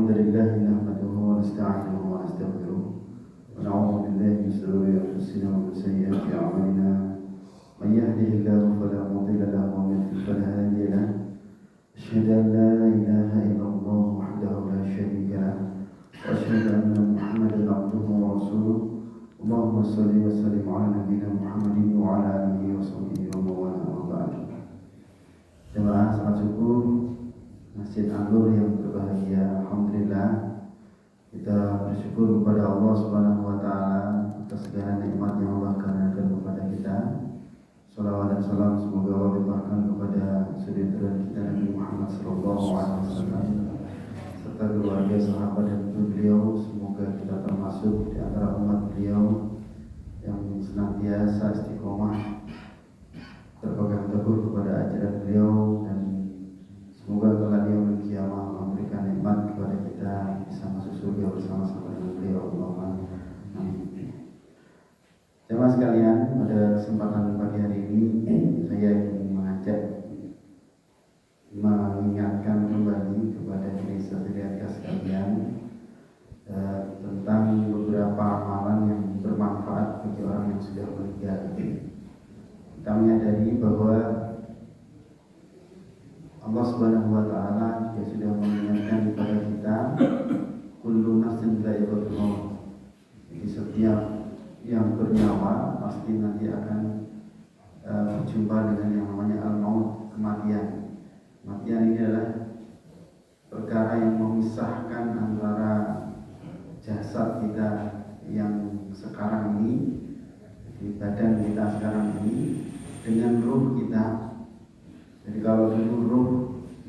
الحمد لله نحمده ونستعينه ونستغفره ونعوذ بالله من شرور أنفسنا ومن سيئات أعمالنا من يهده الله فلا مضل له ومن يضلل فلا هادي له أشهد أن لا إله إلا الله وحده لا شريك له وأشهد أن محمدا عبده ورسوله اللهم صل وسلم على نبينا محمد وعلى آله وصحبه ومن والاه وبعد. Jemaah salat subuh Masjid An-Nur yang berbahagia, alhamdulillah kita bersyukur kepada Allah Subhanahu wa taala atas segala nikmat yang Allah karuniakan kepada kita. Shalawat dan salam semoga Allah limpahkan kepada saudara kita Nabi Muhammad sallallahu alaihi wasallam serta keluarga, sahabat dan beliau. Semoga kita termasuk di antara umat beliau yang senantiasa istiqomah berpegang teguh kepada ajaran beliau, dan semoga kelak di yaumil qiyamah memberikan nikmat kepada kita bisa masuk surga bersama-sama dengan beliau. Allahumma amin. Jemaah sekalian, pada kesempatan pagi hari ini saya ingin mengajak mengingatkan kembali kepada diri saya sekalian tentang beberapa amalan yang bermanfaat bagi orang yang sudah meninggal. Kita menyadari bahwa Allah Subhanahu wa taala juga sudah mengingatkan kepada kita kullu nafsin dha'iqatul maut. Jadi setiap yang bernyawa pasti nanti akan berjumpa dengan yang namanya al-maut, kematian. Kematian ini adalah perkara yang memisahkan antara jasad kita yang sekarang ini, di badan kita sekarang ini, dengan ruh kita. Jadi kalau dulu ruh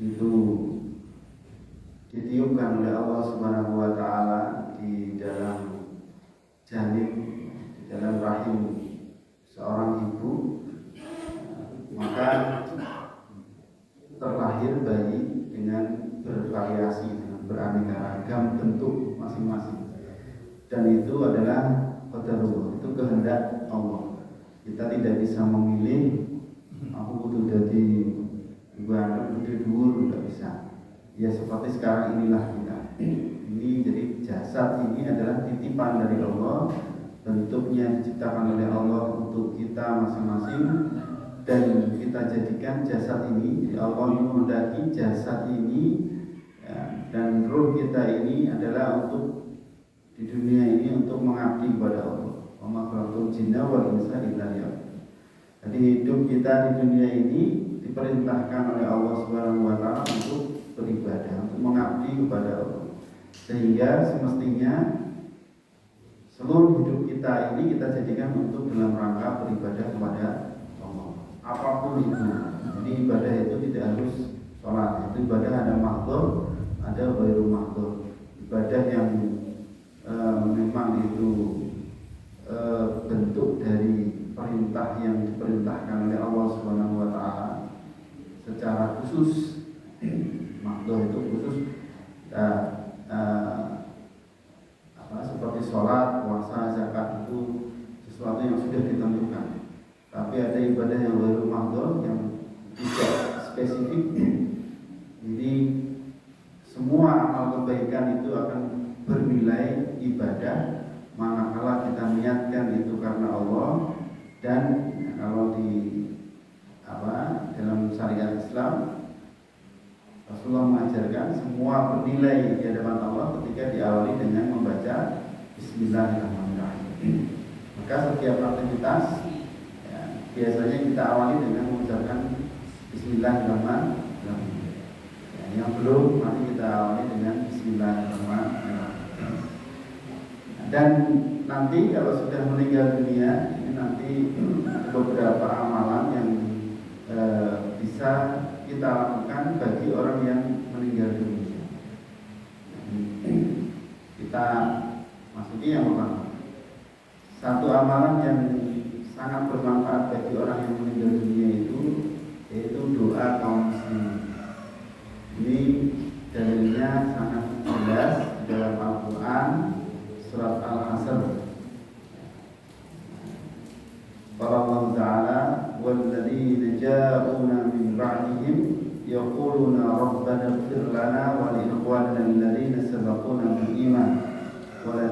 itu ditiupkan oleh Allah Subhanahu wa taala di dalam janin, di dalam rahim seorang ibu, maka terlahir bayi dengan bervariasi, dengan beraneka ragam bentuk masing-masing. Dan itu adalah qadarullah, itu kehendak Allah. Kita tidak bisa memilih aku butuh jadi ibu anak, butuh dhuwur, tidak bisa. Ya seperti sekarang inilah kita. Ini jadi jasad ini adalah titipan dari Allah, bentuknya diciptakan oleh Allah untuk kita masing-masing, dan kita jadikan jasad ini. Jadi Allah menghendaki jasad ini ya, dan ruh kita ini adalah untuk di dunia ini untuk mengabdi kepada Allah. Wa khalaqul jinna wal insa illa liya'budun. Jadi hidup kita di dunia ini diperintahkan oleh Allah Subhanahu wa taala untuk beribadah, untuk mengabdi kepada Allah. Sehingga semestinya seluruh hidup kita ini kita jadikan untuk dalam rangka beribadah kepada Allah. Apapun itu. Jadi ibadah itu tidak harus sholat. Itu ibadah ada mahdhur, ada ghairu mahdhur. Ibadah yang memang itu bentuk dari perintah yang diperintahkan oleh Allah Subhanahu wa taala secara khusus. Mahdhur itu khusus seperti sholat, puasa, zakat itu sesuatu yang sudah ditentukan. Tapi ada ibadah yang ghairu mahdhur yang tidak spesifik. Jadi semua amal kebaikan itu akan bernilai ibadah manakala kita niatkan itu karena Allah. Dan kalau di dalam syariat Islam, Rasulullah mengajarkan semua bernilai di hadapan Allah ketika diawali dengan membaca Bismillahirrahmanirrahim. Maka setiap aktivitas ya, biasanya kita awali dengan mengucapkan Bismillahirrahmanirrahim. Ya, yang belum, mari kita awali dengan Bismillahirrahmanirrahim. Dan nanti kalau sudah meninggal dunia, ini nanti beberapa amalan yang bisa kita lakukan bagi orang yang meninggal dunia. Kita masuki yang pertama. Satu amalan yang sangat bermanfaat bagi orang yang meninggal dunia itu yaitu doa kaum muslimin. Ini dalilnya sangat jelas di dalam Al-Quran, surat Al-Hasr. Qala Allah Ta'ala walladzina ja'una min ba'dihim yaquluna rabbana ighfir lana wa li ikhwanina alladhina sabaquna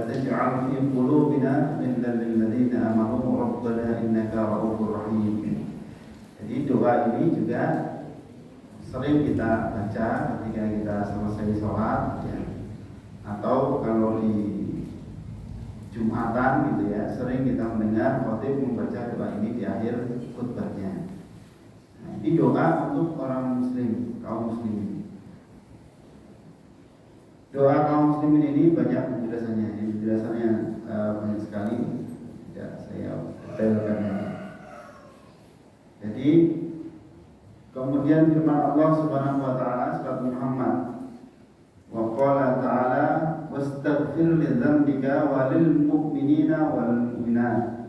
taj'al fi qulubina ghillan lil ladzina amanu rabbana innaka ra'ufur rahim. Jadi doa ini juga sering kita baca ketika kita selesai sholat ya. Atau kalau di Jumatan gitu ya, sering kita mendengar khatib membaca doa ini di akhir khutbahnya. Nah, ini doa untuk orang muslim, kaum muslimin. Doa kaum muslimin ini banyak penjelasannya. Ini penjelasannya banyak sekali. Tidak saya detailkan. Jadi kemudian firman Allah Subhanahu wa taala surat Muhammad, wa qala ta'ala wastaghfir li dzambika walil mu'minina wal mu'minat.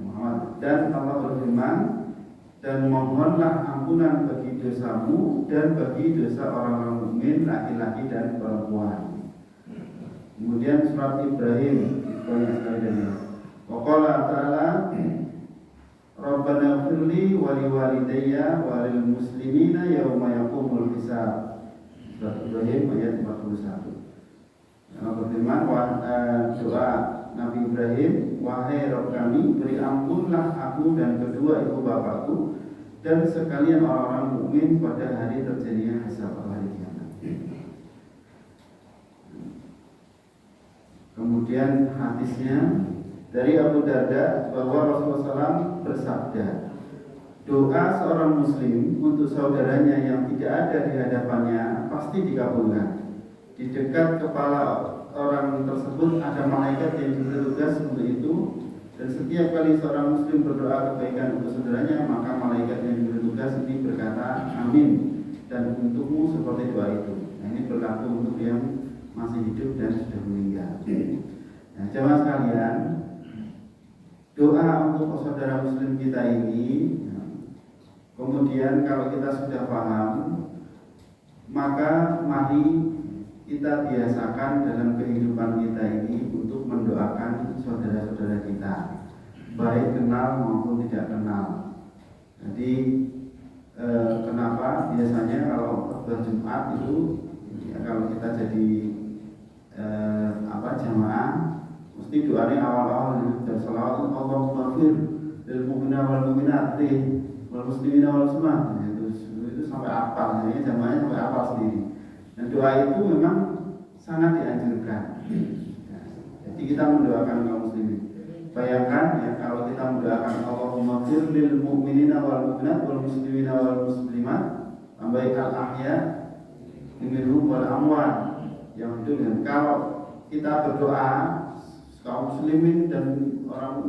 Muhammad, dan Allah berfirman, dan mohonlah ampunan bagi dosamu dan bagi dosa orang-orang mukmin laki-laki dan perempuan. Kemudian surat Ibrahim banyak sekali dari wa qala ta'ala Rabbana firli wa liwalidayya wa lil muslimina yauma yaqumul hisab. Surat Ibrahim ayat 41. Allah berfirman, doa Nabi Ibrahim, wahai Rabb kami, beri ampunlah aku dan kedua ibu bapakku dan sekalian orang-orang mukmin pada hari terjadinya hisab hari kiamat. Kemudian hadisnya dari Abu Darda bahwa Rasulullah SAW bersabda, doa seorang muslim untuk saudaranya yang tidak ada di hadapannya pasti dikabulkan. Di dekat kepala orang tersebut ada malaikat yang bertugas untuk itu, dan setiap kali seorang muslim berdoa kebaikan untuk saudaranya, maka malaikat yang bertugas ini berkata amin, dan untukmu seperti doa itu. Nah, ini berlaku untuk yang masih hidup dan sudah meninggal. Nah, jemaah sekalian, doa untuk saudara muslim kita ini, kemudian kalau kita sudah paham, maka mari kita biasakan dalam kehidupan kita ini untuk mendoakan saudara-saudara kita, baik kenal maupun tidak kenal. Jadi kenapa biasanya kalau khutbah Jumat itu ya, kalau kita jadi jamaah, mesti doanya awal-awal dan salawat Allahumma fir lil mu'minina wal mu'minat wal muslimina wal muslimat. Itu sampai apal, jadi jamaahnya sampai apal sendiri. Dan doa itu memang sangat dianjurkan. Jadi kita mendoakan kaum muslimin. Bayangkan ya, kalau kita mendoakan Allahumma fir lil mu'minina wal mu'minat wal muslimina wal muslimat, baik al-ahya minhum wal amwat, yang itu kan. Kalau kita berdoa kaum muslimin dan orang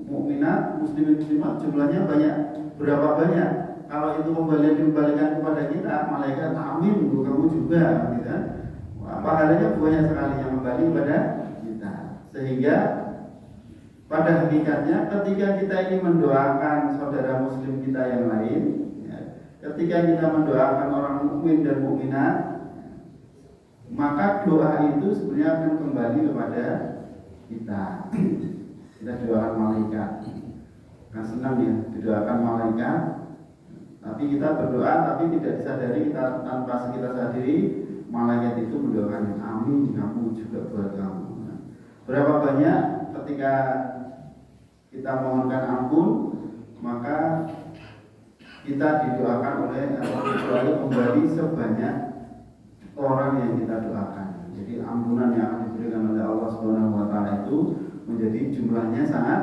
mukminat, muslimin muslimat jumlahnya banyak. Berapa banyak? Kalau itu dikembalikan kepada kita, malaikat amin untuk kamu juga, gitu kan? Pahalanya banyak sekali yang kembali kepada kita. Sehingga pada hakikatnya ketika kita ingin mendoakan saudara muslim kita yang lain, ya, ketika kita mendoakan orang mukmin dan mukminat, maka doa itu sebenarnya akan kembali kepada kita. Kita doakan malaikat. Nah, senang ya didoakan malaikat. Tapi kita berdoa, tapi tidak disadari, kita tanpa kita sadari, malaikat itu mendoakan amin, kamu juga buat kamu. Nah, berapa banyak ketika kita mohonkan ampun, maka kita didoakan oleh Allah kembali sebanyak orang yang kita doakan. Jadi ampunan yang akan diberikan oleh Allah Subhanahu wa taala itu menjadi jumlahnya sangat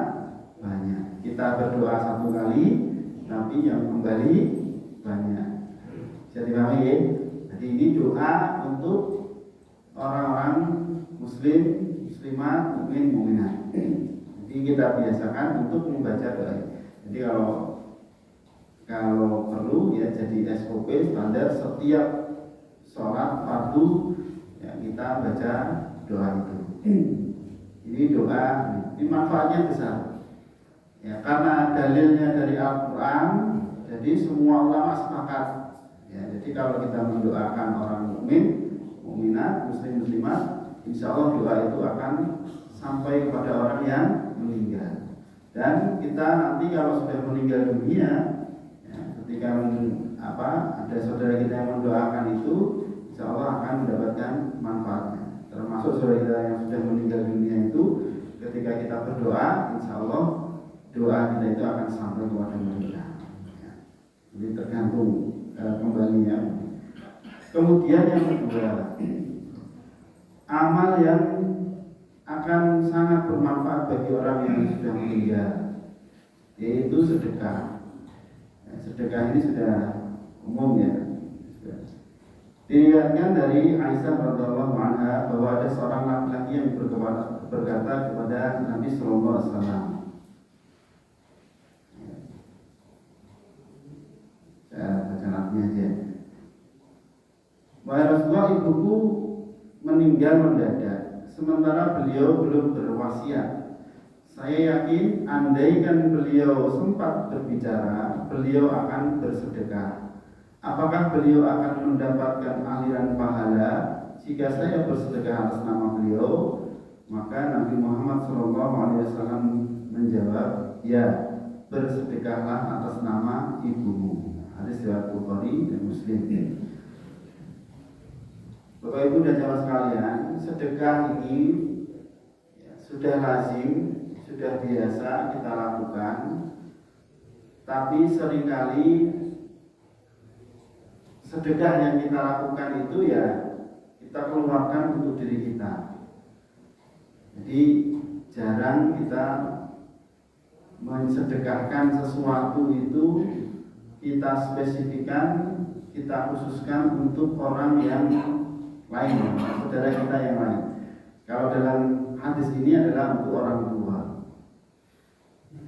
banyak. Kita berdoa satu kali, tapi yang kembali banyak. Jadi paham ya? Jadi ini doa untuk orang-orang muslim, muslimat, mukmin, mukminat. Jadi kita biasakan untuk membaca doa. Jadi kalau perlu ya jadi SOP standar setiap sholat fardu ya kita baca doa itu. Ini doa, ini manfaatnya besar. Ya, karena dalilnya dari Al-Quran, jadi semua ulama sepakat. Ya, jadi kalau kita mendoakan orang mukmin, mukminat, muslim, muslimat, insya Allah doa itu akan sampai kepada orang yang meninggal. Dan kita nanti kalau sudah meninggal dunia, ya, ketika ada saudara kita yang mendoakan itu, insya Allah akan mendapatkan manfaatnya. Termasuk termasuk saudara yang sudah meninggal dunia itu, ketika kita berdoa, insya Allah doa kita itu akan sampai kepada mereka. Jadi tergantung kembali ya. Kemudian yang kedua, amal yang akan sangat bermanfaat bagi orang yang sudah meninggal, yaitu sedekah. Sedekah ini sudah umum ya. Diriwayatkan dari Aisyah radhiyallahu anha bahwa ada seorang laki-laki yang berkata kepada Nabi sallallahu alaihi wasallam, saya baca lafaznya aja. Wahai Rasulullah, ibuku meninggal mendadak, sementara beliau belum berwasiat. Saya yakin andaikan beliau sempat berbicara, beliau akan bersedekah. Apakah beliau akan mendapatkan aliran pahala jika saya bersedekah atas nama beliau? Maka Nabi Muhammad SAW menjawab, ya, bersedekahlah atas nama ibumu. Hadis riwayat Bukhari dan Muslim. Bapak Ibu dan jamaah sekalian, sedekah ini sudah lazim, sudah biasa kita lakukan, tapi seringkali sedekah yang kita lakukan itu ya kita keluarkan untuk diri kita. Jadi jarang kita mensedekahkan sesuatu itu kita spesifikkan, kita khususkan untuk orang yang lain, saudara kita yang lain. Kalau dalam hadis ini adalah untuk orang tua.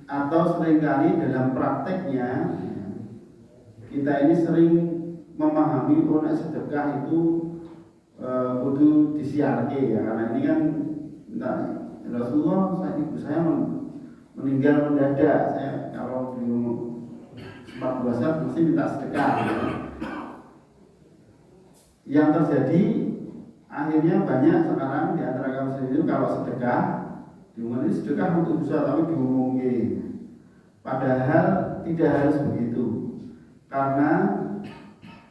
Atau seringkali dalam prakteknya kita ini sering memahami nek sedekah itu kudu disiarke ya, karena ini kan Rasulullah, ibu saya meninggal mendadak, saya kalau belum sempat puasa mesti minta sedekah ya. Yang terjadi akhirnya banyak sekarang di antara kaum muslimin itu kalau sedekah diumumkan sedekah untuk bisa, tapi diumumkan, padahal tidak harus begitu, karena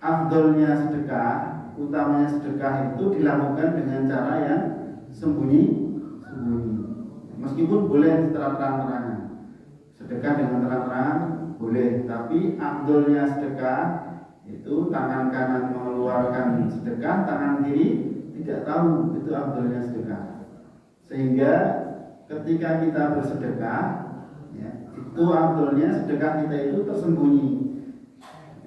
afdolnya sedekah, utamanya sedekah itu dilakukan dengan cara yang sembunyi-sembunyi. Meskipun boleh secara terang-terangan, sedekah dengan terang-terangan boleh, tapi afdolnya sedekah itu tangan kanan mengeluarkan sedekah, tangan kiri tidak tahu itu afdolnya sedekah. Sehingga ketika kita bersedekah, ya, itu afdolnya sedekah kita itu tersembunyi.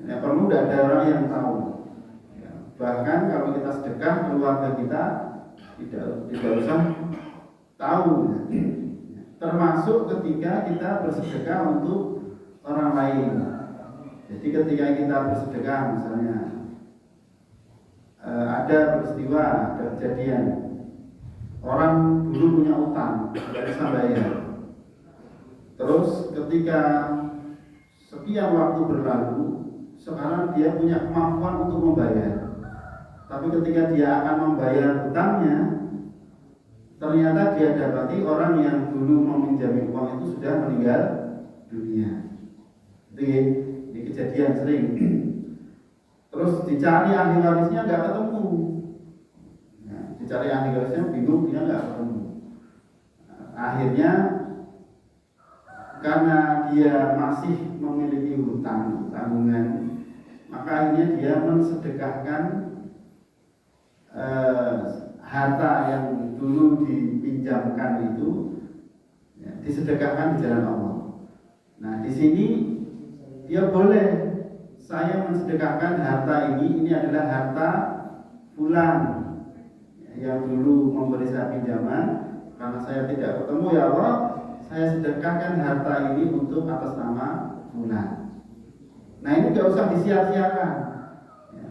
Ya, perlu tidak ada orang yang tahu. Ya, bahkan kalau kita sedekah, keluarga kita tidak usah tahu. Ya. Termasuk ketika kita bersedekah untuk orang lain. Jadi ketika kita bersedekah, misalnya ada peristiwa, ada kejadian, orang dulu punya utang, tidak bisa bayar. Terus ketika sekian waktu berlalu, sekarang dia punya kemampuan untuk membayar. Tapi ketika dia akan membayar hutangnya, ternyata dia dapati orang yang dulu meminjami uang itu sudah meninggal dunia. Ini kejadian sering. Terus dicari ahli warisnya nggak ketemu. Nah, dicari ahli warisnya bingung, dia nggak ketemu. Akhirnya karena dia masih memiliki hutang tanggungan, maka akhirnya dia mensedekahkan harta yang dulu dipinjamkan itu, ya, disedekahkan di jalan Allah. Nah, di sini dia boleh, saya mensedekahkan harta ini adalah harta fulan yang dulu memberi saya pinjaman, karena saya tidak ketemu ya Allah, saya sedekahkan harta ini untuk atas nama fulan. Nah, ini nggak usah disiar-siarkan, ya.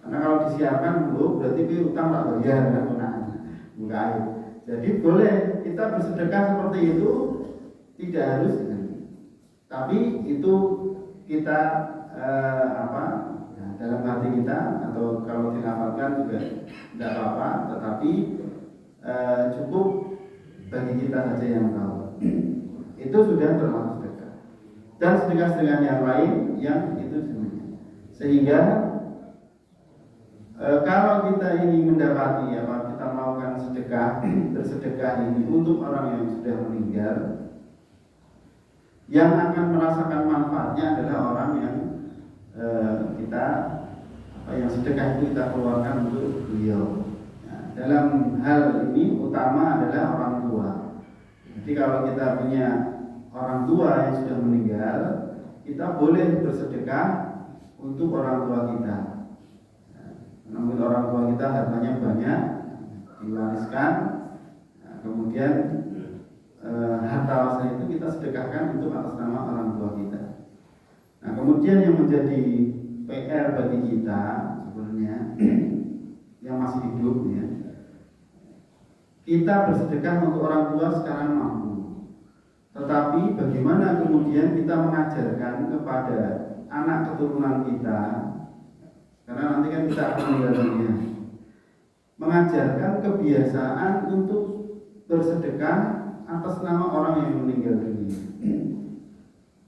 Karena kalau disiarkan berarti itu utang tak bayar, bukan air. Jadi boleh kita bersedekah seperti itu, tidak harus, tapi itu kita dalam hati kita, atau kalau dilafalkan juga tidak apa-apa, tetapi cukup bagi kita saja yang tahu. Itu sudah termasuk sedekah. Dan sedekah-sedekah yang lain yang itu sebenarnya. Sehingga Kalau kita ini mendapati kita melakukan sedekah, bersedekah ini untuk orang yang sudah meninggal, yang akan merasakan manfaatnya adalah orang yang kita yang sedekah itu kita keluarkan untuk beliau. Dalam hal ini utama adalah orang tua. Jadi kalau kita punya orang tua yang sudah meninggal, kita boleh bersedekah untuk orang tua kita. Namun orang tua kita hartanya banyak, diwariskan, kemudian harta warisan itu kita sedekahkan untuk atas nama orang tua kita. Nah, kemudian yang menjadi PR bagi kita sebenarnya yang masih hidup ya, kita bersedekah untuk orang tua sekarang mampu. Tetapi bagaimana kemudian kita mengajarkan kepada anak keturunan kita, karena nanti kan kita akan meninggal dunia, mengajarkan kebiasaan untuk bersedekah atas nama orang yang meninggal dunia.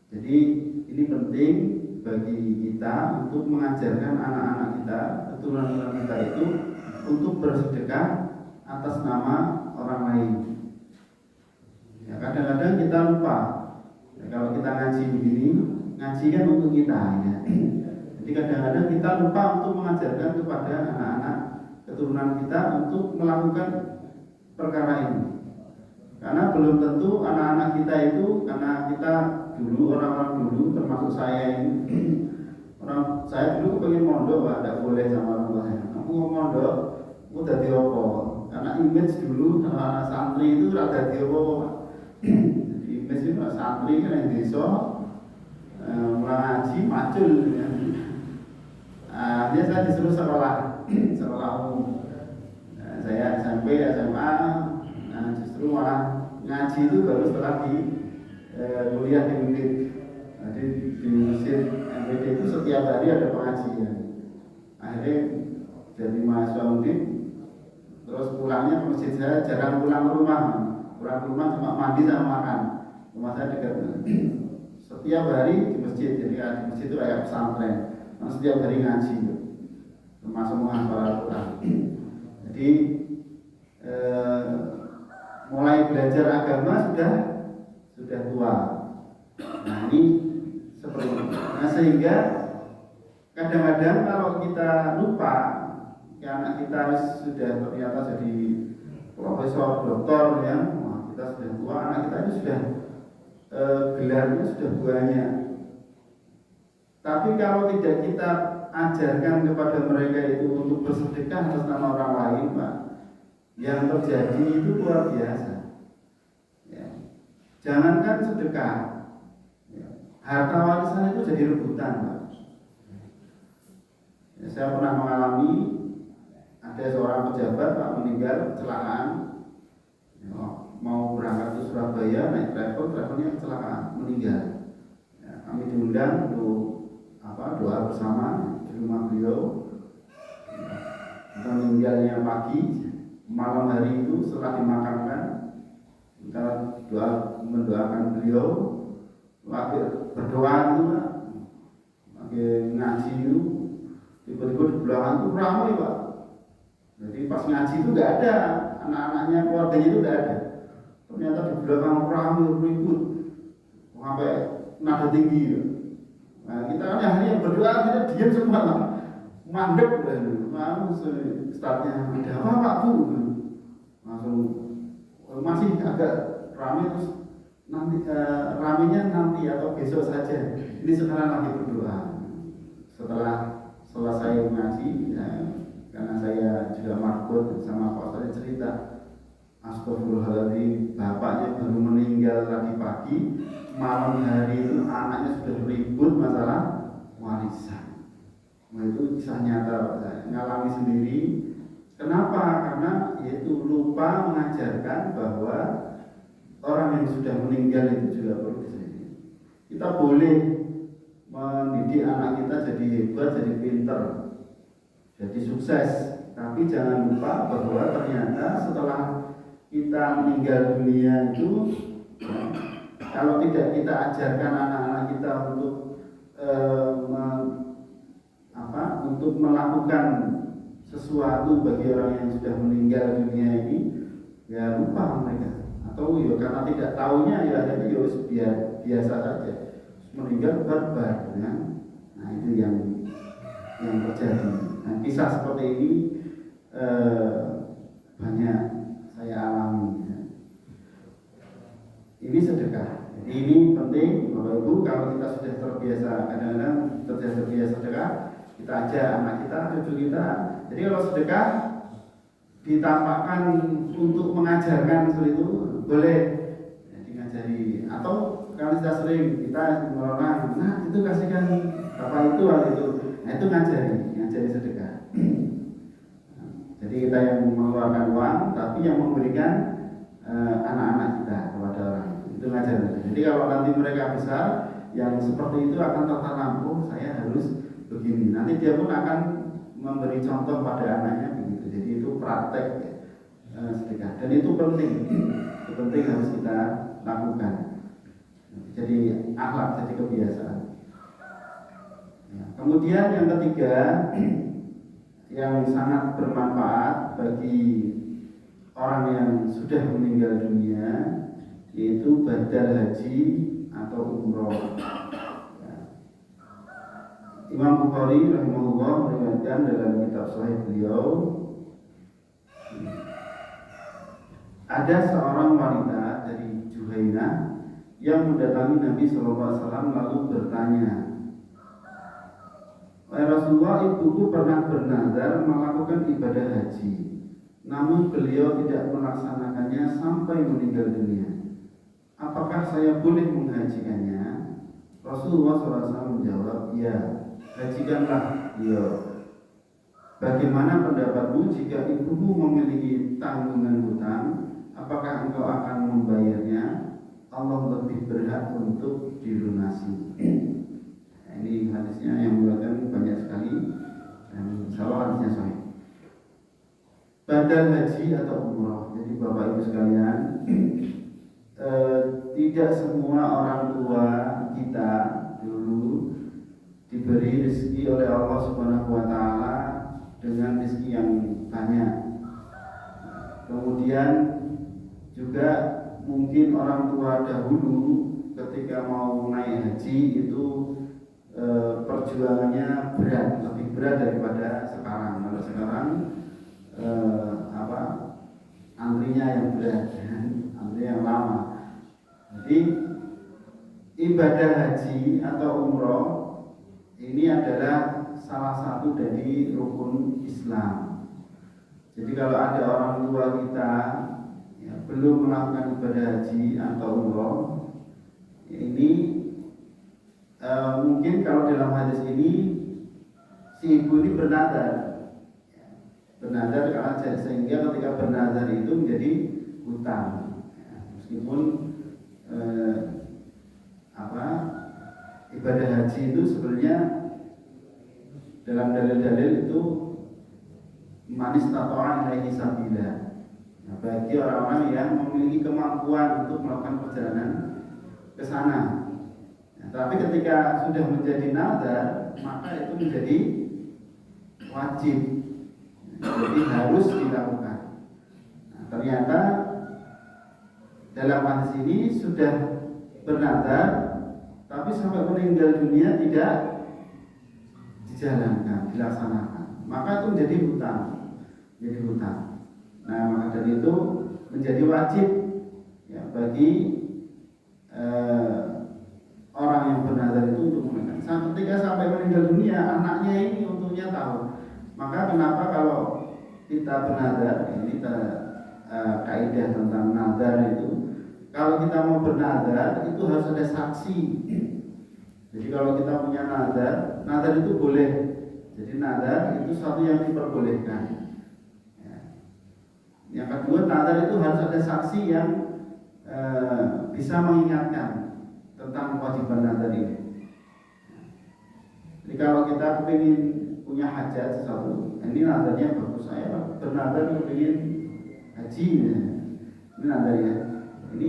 Jadi ini penting bagi kita untuk mengajarkan anak-anak kita, keturunan kita itu untuk bersedekah atas nama orang lain. Ya, kadang-kadang kita lupa. Ya, kalau kita ngaji begini, ngaji kan untuk kita ya. Jadi kadang-kadang kita lupa untuk mengajarkan kepada anak-anak keturunan kita untuk melakukan perkara ini. Karena belum tentu anak-anak kita itu, karena kita dulu, orang-orang dulu termasuk saya ini, saya dulu pengen mondok, Pak, tidak boleh sama orang tua saya. Aku mau mondok, aku dadi apa? Karena image dulu anak santri itu tidak dadi apa, Pak. Jadi image itu santri kan yang desa, mulai ngaji, macul ya. Dia saya disuruh sekolah umum. Saya SMP, SMA, justru malah ngaji itu baru setelah di kuliah di Mesir. Jadi di Mesir MPD itu setiap hari ada pengajian. Akhirnya jadi mahasiswa Undip, terus pulangnya ke masjid. Saya jarang pulang ke rumah cuma mandi sama makan. Rumah saya dekat. Setiap hari di masjid, jadi di masjid itu kayak pesantren. Nah, setiap hari ngaji, termasuk menghafal Al-Quran. Jadi mulai belajar agama sudah tua. Nah ini seperti itu. Nah sehingga kadang-kadang kalau kita lupa, ya anak kita sudah ternyata jadi profesor, doktor ya, kita sudah tua, anak kita itu sudah gelarnya sudah banyak. Tapi kalau tidak kita ajarkan kepada mereka itu untuk bersedekah atas nama orang lain, Pak, yang terjadi itu luar biasa. Ya. Jangankan sedekah, ya, harta warisan itu jadi rebutan, Pak. Ya, saya pernah mengalami ada seorang pejabat Pak meninggal kecelakaan, ya, mau berangkat ke Surabaya naik travelnya kecelakaan meninggal. Ya, kami diundang untuk doa bersama di rumah beliau. Ya, meninggalnya pagi. Malam hari itu setelah dimakamkan kita mendoakan beliau, lagi berdoa itu, lagi ngaji itu, tiba-tiba di belakang itu ramai, Pak. Jadi pas ngaji itu nggak ada anak-anaknya, keluarganya itu nggak ada. Ternyata di belakang ramai ribut sampai nada tinggi. Nah, kita kan yang berdoa kita diam semua lah. Mandek dan startnya ada apa Pak Bu, langsung masih agak ramai, terus nanti ramainya nanti atau besok saja, ini sekarang lagi berdoa. Setelah selesai mengaji ya, karena saya juga marbot sama Pak saya cerita, astagfirullahaladzim, bapaknya baru meninggal tadi pagi, malam hari itu anaknya sudah ribut masalah warisan. Nah itu kisah nyata, saya ngalami sendiri. Kenapa? Karena yaitu lupa mengajarkan bahwa orang yang sudah meninggal itu juga perlu disayangi. Kita boleh mendidik anak kita jadi hebat, jadi pinter, jadi sukses, tapi jangan lupa bahwa ternyata setelah kita meninggal dunia itu, kalau tidak kita ajarkan anak-anak kita untuk melakukan sesuatu bagi orang yang sudah meninggal dunia ini, ya lupa mereka. Atau ya karena tidak tahunya ya akhirnya ya biasa saja. Meninggal barbar, ya. Nah itu yang terjadi. Nah, kisah seperti ini banyak saya alami. Ya. Ini sedekah. Jadi ini penting, Bapak Ibu, kalau kita sudah terbiasa, kadang-kadang terbiasa sedekah, kita ajak anak kita, cucu kita. Jadi kalau sedekah ditampakkan untuk mengajarkan seperti itu boleh, jadi ngajari. Atau kalau kita sering kita melarang, nah itu kasihkan bapak itu hal itu, nah itu ngajari sedekah. Jadi kita yang mengeluarkan uang, tapi yang memberikan anak-anak kita kepada orang itu ngajar. Jadi kalau nanti mereka besar, yang seperti itu akan tertanam. Oh, saya harus begini. Nanti dia pun akan memberi contoh pada anaknya begitu. Jadi itu praktek sedekah. Dan itu penting. Itu penting harus kita lakukan. Jadi akhlak, jadi kebiasaan. Ya. Kemudian yang ketiga, yang sangat bermanfaat bagi orang yang sudah meninggal dunia, yaitu badal haji atau umroh. Ya. Imam Bukhari rahimahullah meriwayatkan dalam kitab Sahih beliau, ada seorang wanita dari Juhainah yang mendatangi Nabi SAW lalu bertanya, "Wahai Rasulullah, ibuku pernah bernazar melakukan ibadah haji, namun beliau tidak melaksanakannya sampai meninggal dunia. Apakah saya boleh menghajikannya?" Rasulullah SAW menjawab, "Ya, hajikanlah beliau. Bagaimana pendapatmu jika ibumu memiliki tanggungan hutang? Apakah engkau akan membayarnya? Allah lebih berhak untuk dilunasi." Ini hadisnya yang mengatakan banyak sekali dan insyaallah hadisnya sahih. Badal haji atau umrah. Jadi Bapak Ibu sekalian, tidak semua orang tua kita dulu diberi rezeki oleh Allah Subhanahu wa taala dengan rezeki yang banyak. Kemudian juga mungkin orang tua dahulu ketika mau naik haji itu perjuangannya berat, lebih berat daripada sekarang. Kalau sekarang antrinya yang berat, antri yang lama. Jadi ibadah haji atau umroh ini adalah salah satu dari rukun Islam. Jadi kalau ada orang tua kita ya, belum melakukan ibadah haji atau umroh, ini mungkin kalau dalam hadis ini si ibu ini bernazar karena sehingga ketika bernazar itu menjadi hutang, ya, meskipun ibadah haji itu sebenarnya dalam dalil-dalil itu manis tatoan ilaihi sabila, nah, bagi orang-orang yang memiliki kemampuan untuk melakukan perjalanan ke sana. Tapi ketika sudah menjadi nazar, maka itu menjadi wajib, jadi harus dilakukan. Nah, ternyata dalam hadis ini sudah bernazar, tapi sampai meninggal dunia tidak dijalankan, dilaksanakan, maka itu menjadi hutang. Nah, maka dari itu menjadi wajib ya, bagi orang yang bernazar itu untuk menunaikan. Ketika sampai meninggal dunia, anaknya ini untungnya tahu. Maka kenapa kalau kita bernazar, ini kaidah tentang nazar itu, kalau kita mau bernazar itu harus ada saksi. Jadi kalau kita punya nazar itu boleh. Jadi nazar itu satu yang diperbolehkan. Ya. Yang kedua, nazar itu harus ada saksi yang bisa mengingatkan tentang kewajiban nazar ini. Jadi kalau kita ingin punya hajat sesuatu, ini nazarnya bagus, saya bernazar ingin haji, ini nazarnya. Ini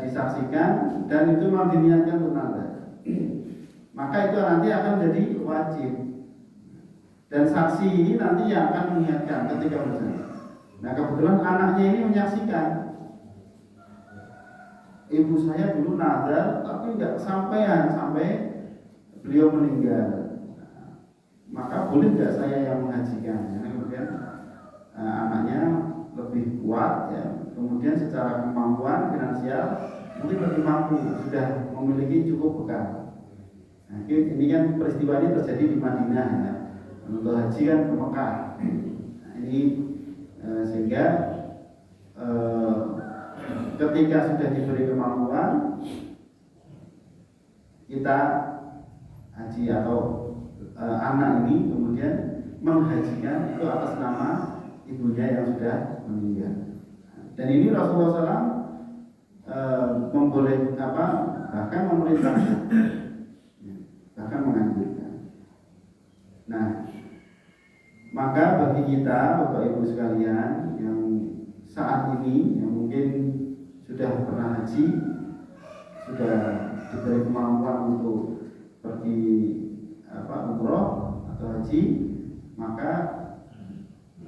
disaksikan dan itu mau diniatkan untuk nazar. Maka itu nanti akan jadi wajib. Dan saksi ini nanti yang akan mengingatkan ketika bersaksi. Nah kebetulan anaknya ini menyaksikan, ibu saya dulu nazar tapi nggak kesampaian sampai beliau meninggal. Maka boleh nggak saya yang menghajikan? Karena kemudian anaknya lebih kuat, ya. Kemudian secara kemampuan finansial mungkin lebih mampu, sudah memiliki cukup bekal. Nah, ini kan peristiwa ini terjadi di Madinah, ya. Untuk haji kan ke Mekah. Nah, ini sehingga ketika sudah diberi kemampuan, kita haji atau anak ini kemudian menghajikan itu atas nama ibunya yang sudah meninggal. Dan ini Rasulullah SAW bahkan memerintahkan, bahkan menganjurkan. Nah, maka bagi kita Bapak Ibu sekalian yang saat ini yang mungkin sudah pernah haji, sudah diberi kemampuan untuk pergi umroh atau haji, maka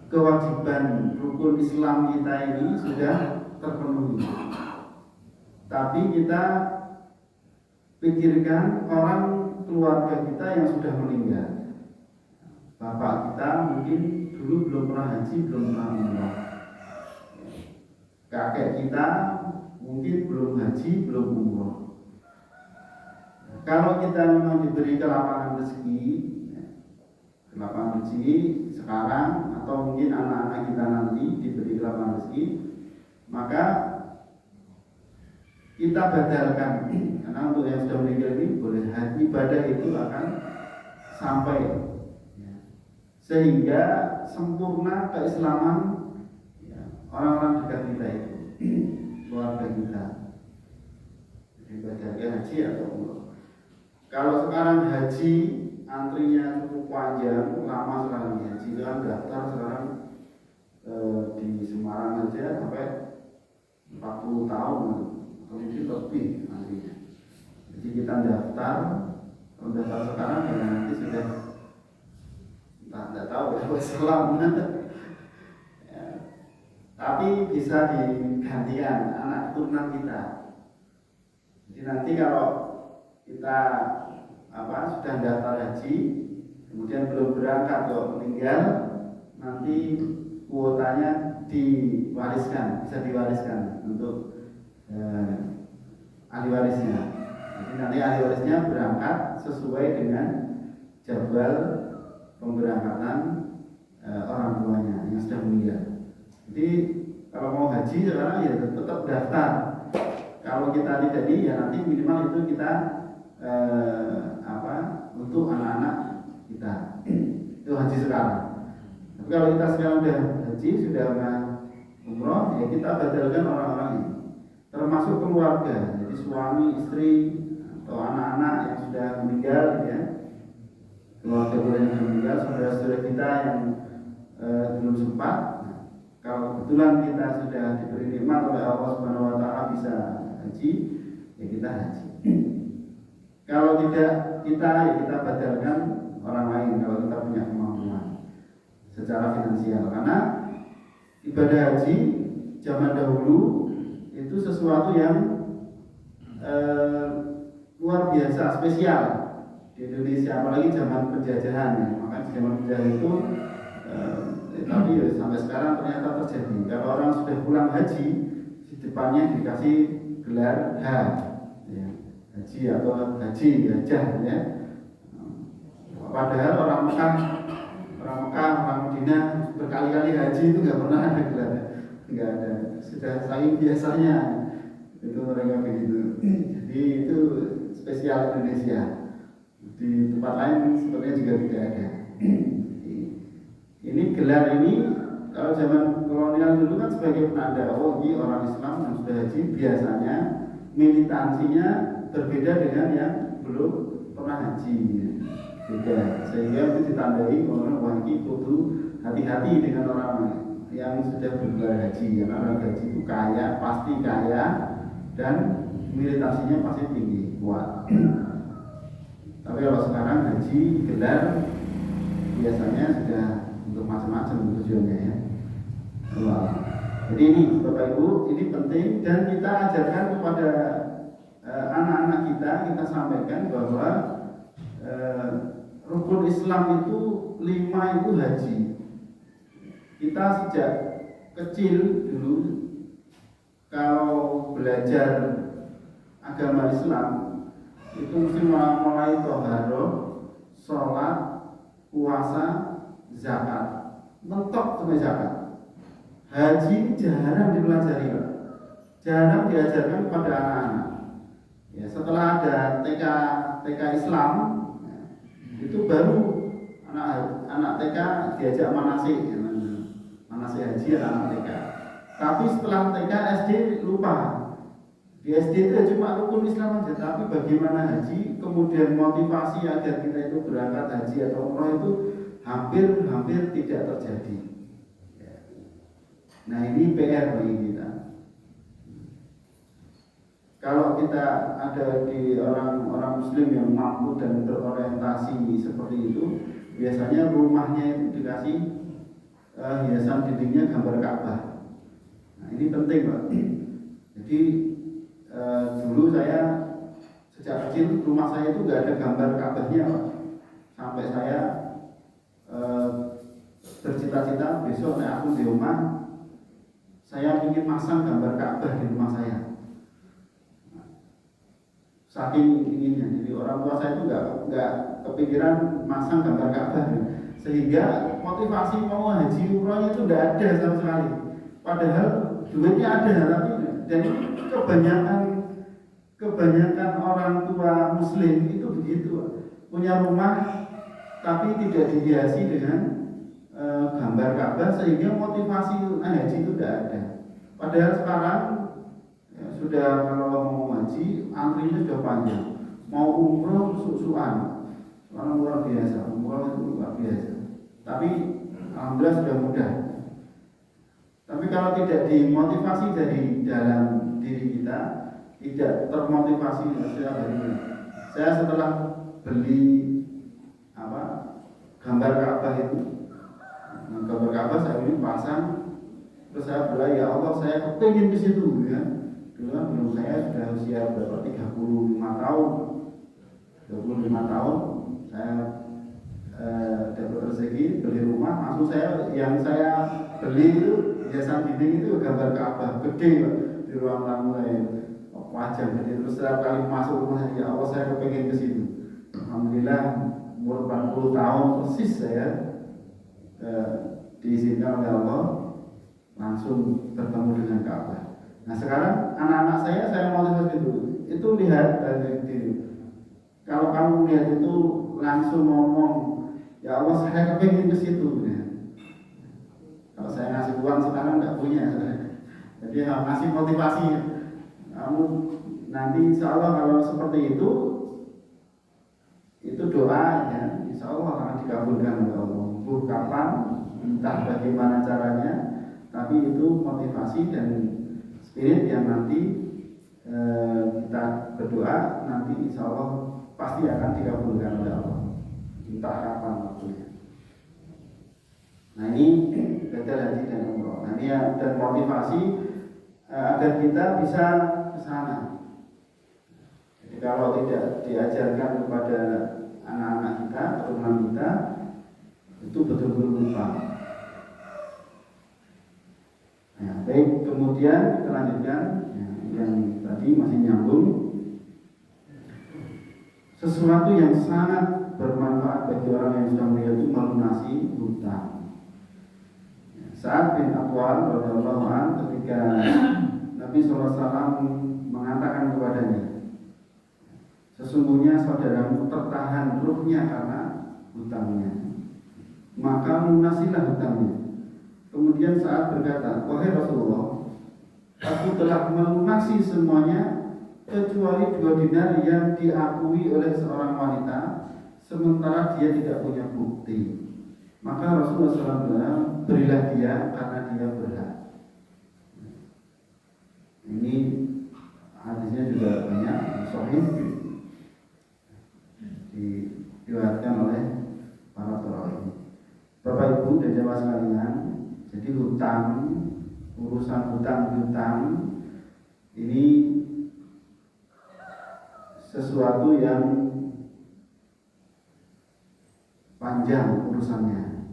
kewajiban rukun Islam kita ini sudah terpenuhi. Tapi kita pikirkan orang keluarga kita yang sudah meninggal. Bapak kita mungkin dulu belum pernah haji, belum pernah umroh. Kakek kita mungkin belum haji, belum umroh. Kalau kita memang diberi kelapangan rezeki sekarang atau mungkin anak-anak kita nanti diberi kelapangan rezeki, maka kita badalkan, karena untuk yang sudah meninggal ini boleh haji, ibadah itu akan sampai, sehingga sempurna keislaman orang-orang dekat kita itu, keluarga kita. Jadi badalkan haji atau umroh. Kalau sekarang haji antrinya cukup panjang, lama sekali haji, kan daftar sekarang di Semarang aja sampai 40 tahun atau mungkin lebih antrinya. Jadi kita daftar, kalau daftar sekarang ya nanti sudah tidak tahu ya wassalam. Ya. Tapi bisa digantikan anak keturunan kita. Jadi nanti kalau kita sudah daftar haji, kemudian belum berangkat atau meninggal, nanti kuotanya diwariskan, bisa diwariskan untuk ahli warisnya. Jadi nanti ahli warisnya berangkat sesuai dengan jadwal pemberangkatan orang tuanya yang sudah meninggal. Jadi kalau mau haji sekarang ya tetap daftar. Kalau kita tidak ya nanti minimal itu kita untuk anak-anak kita itu haji sekarang. Tapi kalau kita sekarang sudah haji, sudah umroh, ya kita badalkan orang-orang ini, termasuk keluarga, jadi suami, istri, atau anak-anak yang sudah meninggal, ya, keluarga kita yang sudah meninggal, saudara-saudara kita yang belum sempat. Kalau kebetulan kita sudah diberi nikmat oleh Allah Subhanahu Wa Taala bisa haji, ya kita haji. Kalau tidak kita badalkan orang lain kalau kita punya kemampuan secara finansial, karena ibadah haji zaman dahulu itu sesuatu yang luar biasa, spesial di Indonesia, apalagi zaman penjajahan, ya. Maka zaman penjajahan itu tapi sampai sekarang ternyata terjadi. Kalau orang sudah pulang haji, di depannya dikasih gelar H, ya. Haji atau hajah, ya. Padahal orang Mekah, orang Madinah berkali-kali haji itu nggak pernah ada gelarnya, nggak ada. Sudah saking biasanya itu mereka begitu. Jadi itu spesial Indonesia. Di tempat lain sebenarnya juga tidak ada. Ini gelar ini kalau zaman kolonial dulu kan sebagai penanda, oh ini orang Islam yang sudah haji, biasanya militansinya berbeda dengan yang belum pernah haji, beda, sehingga itu ditandai orang wajib kudu hati-hati dengan orang yang sudah bergelar haji, karena orang haji itu kaya, pasti kaya, dan militansinya pasti tinggi, kuat. Tapi kalau sekarang haji gelar biasanya sudah untuk macam-macam tujuannya ya. Wah. Jadi ini Bapak Ibu, ini penting dan kita ajarkan kepada anak-anak kita sampaikan bahwa rukun Islam itu 5 itu haji. Kita sejak kecil dulu kalau belajar agama Islam itu mesti mulai toharoh, sholat, puasa, zakat, mentok sampai zakat. Haji jarang dipelajari, jarang diajarkan kepada anak-anak. Ya, setelah ada TK Islam, ya, itu baru anak TK diajak manasik haji anak TK. Tapi setelah TK SD lupa. Di SD itu cuma rukun Islam aja, tapi bagaimana haji, kemudian motivasi agar kita itu berangkat haji atau umroh itu hampir tidak terjadi. Nah ini PR bagi kita. Kalau kita ada di orang Muslim yang mampu dan berorientasi seperti itu, biasanya rumahnya itu dikasih hiasan dindingnya gambar Ka'bah. Nah ini penting Pak. Jadi dulu saya sejak kecil rumah saya itu nggak ada gambar Ka'bahnya Pak. Sampai saya bercita-cita besok aku di rumah saya ingin masang gambar Ka'bah di rumah saya. Saking inginnya, jadi orang tua saya itu nggak kepikiran masang gambar Ka'bah, sehingga motivasi mau haji umrohnya itu nggak ada sama sekali. Padahal duitnya ada, tapi dan kebanyakan orang tua Muslim itu begitu, punya rumah tapi tidak dihiasi dengan gambar Ka'bah sehingga motivasi haji itu tidak ada. Padahal sekarang ya, sudah kalau mau haji antrinya sudah panjang, mau umroh susuan, sekarang luar biasa, umroh itu luar biasa. Tapi alhamdulillah sudah mudah. Tapi kalau tidak dimotivasi dari dalam diri kita, tidak termotivasi setiap harinya. Saya setelah beli gambar Ka'bah itu, gambar Ka'bah saya ini pasang, terus saya bilang ya Allah saya kepingin ke situ, ya. Dulu kan belum saya sudah usia berapa 35 tahun, saya dapat rezeki beli rumah, langsung yang saya beli itu hiasan dinding itu gambar Ka'bah gede Pak, di ruang tamu saya wajah. Jadi terus setiap kali masuk rumah ya Allah saya kepingin ke situ. Alhamdulillah umur 40 tahun persis saya diizinkan oleh Allah langsung bertemu dengan Ka'bah. Nah sekarang anak-anak saya motivasi itu lihat dari diri. Kalau kamu lihat itu langsung ngomong, ya Allah saya kepingin ke situ. Ya. Kalau saya ngasih uang sekarang nggak punya, jadi ngasih motivasi. Kamu nanti insya Allah kalau seperti itu doa ya, insya Allah akan dikabulkan oleh Allah. Kapan, entah bagaimana caranya, tapi itu motivasi dan spirit yang nanti kita berdoa nanti insya Allah pasti akan dikabulkan oleh Allah, entah kapan waktunya. Nah ini belajar haji dan umroh. Nah ini dan motivasi agar kita bisa ke sana. Jadi kalau tidak diajarkan kepada anak-anak kita, keturunan kita, itu betul-betul lupa. Nah, baik, kemudian kita lanjutkan yang tadi masih nyambung. Sesuatu yang sangat bermanfaat bagi orang yang sudah meninggal itu melunasi hutang. Sa'ad bin Atwal radhiyallahu anhu ketika Nabi SAW mengatakan kepadanya, sesungguhnya saudaramu tertahan ruhnya karena hutangnya, maka lunasilah hutangnya. Kemudian Sa'ad berkata, wahai Rasulullah, aku telah melunasi semuanya kecuali 2 dinar yang diakui oleh seorang wanita sementara dia tidak punya bukti. Maka Rasulullah SAW bilang, berilah dia karena dia berhak. Ini hadisnya juga banyak sahih diriwayatkan oleh para perawi. urusan hutang-hutang ini sesuatu yang panjang urusannya.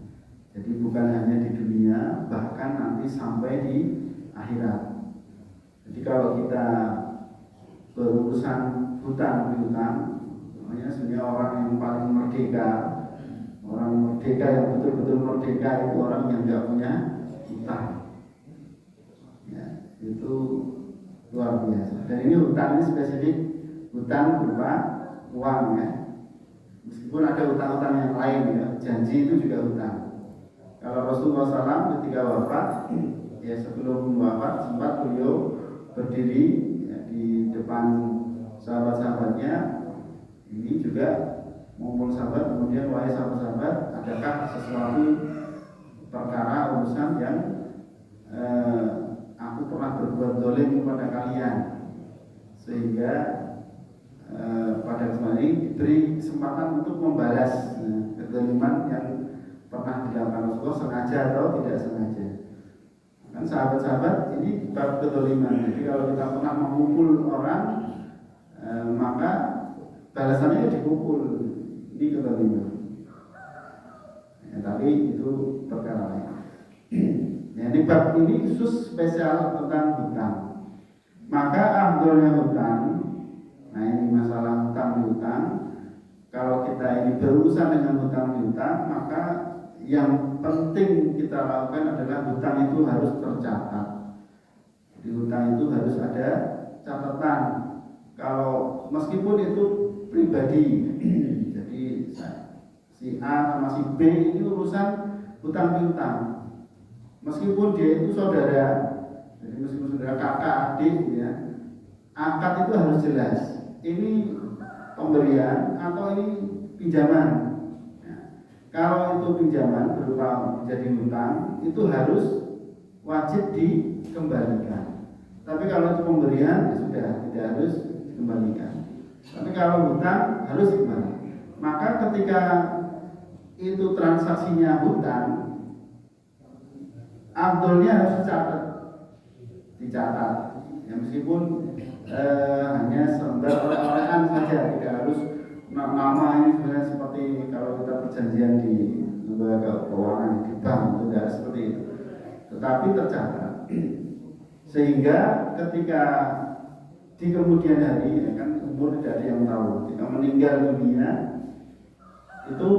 Jadi bukan hanya di dunia, bahkan nanti sampai di akhirat. Jadi kalau kita berurusan hutang-hutang, namanya sebenarnya orang yang paling merdeka. Orang merdeka yang betul-betul merdeka itu orang yang tidak punya hutang. Ya, itu luar biasa. Dan ini hutang ini spesifik hutang berupa uang ya. Meskipun ada hutang-hutang yang lain ya, janji itu juga hutang. Kalau Rasulullah SAW ketika wafat, ya sebelum wafat sempat beliau berdiri ya, di depan sahabat-sahabatnya. Ini juga ngumpul sahabat, kemudian wahai sahabat-sahabat, adakah sesuatu perkara urusan yang aku pernah berbuat zalim kepada kalian, sehingga pada kesempatan ini diberi kesempatan untuk membalas kezaliman yang pernah dilakukan Rasulullah sengaja atau tidak sengaja. Kan sahabat-sahabat ini bab kezaliman. Jadi kalau kita pernah memukul orang, maka balasannya dipukul. Ini kezaliman. Ya, tapi itu perkara lain. Ya, ini bab ini khusus spesial tentang hutang. Maka afdolnya hutang. Nah ini masalah hutang piutang. Kalau kita ini berurusan dengan hutang piutang, maka yang penting kita lakukan adalah hutang itu harus tercatat. Jadi hutang itu harus ada catatan. Kalau meskipun itu pribadi, jadi si A sama si B ini urusan hutang piutang. Meskipun dia itu saudara, jadi meskipun saudara kakak adik, ya, akad itu harus jelas. Ini pemberian atau ini pinjaman. Ya. Kalau itu pinjaman berupa menjadi hutang, itu harus wajib dikembalikan. Tapi kalau itu pemberian, ya sudah tidak harus dikembalikan. Tapi kalau hutang harus dikembalikan. Maka ketika itu transaksinya hutang, afdolnya harus dicatat. Ya, meskipun hanya sekedar oleh-olehan saja, tidak harus nama ini sebenarnya seperti kalau kita perjanjian di lembaga keuangan di bank, itu tidak seperti itu. Tetapi tercatat, sehingga ketika di kemudian hari, ya kan umur tidak ada yang tahu, ketika meninggal dunia itu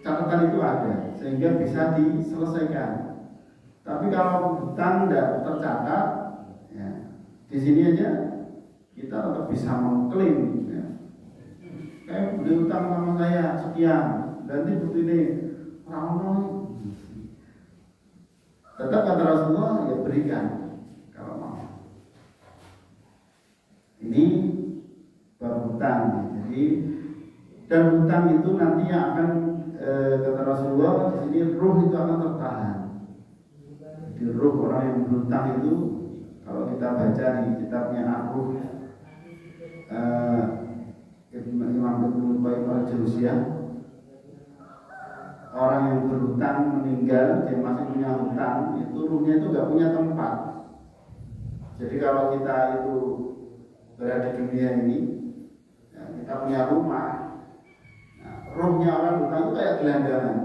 catatan itu ada, sehingga bisa diselesaikan. Tapi kalau hutang tidak tercatat, ya, di sini aja kita tetap bisa mengklaim. Ya. Kayak beli hutang sama saya sekian, nanti bukti ini orang tetap kata Rasulullah ya berikan kalau mau. Ini berhutang. Jadi dan hutang itu nantinya akan kata Rasulullah di sini ruh itu akan tertahan. Di ruh orang yang berhutang itu, kalau kita baca di kitabnya Ar-Ruh Imam Ibnu Qayyim al-Jauziyah, orang yang berhutang meninggal, dia masih punya hutang, itu ruhnya itu gak punya tempat. Jadi kalau kita itu berada di dunia ini, ya, kita punya rumah, nah, ruhnya orang hutang itu kayak gelandangan.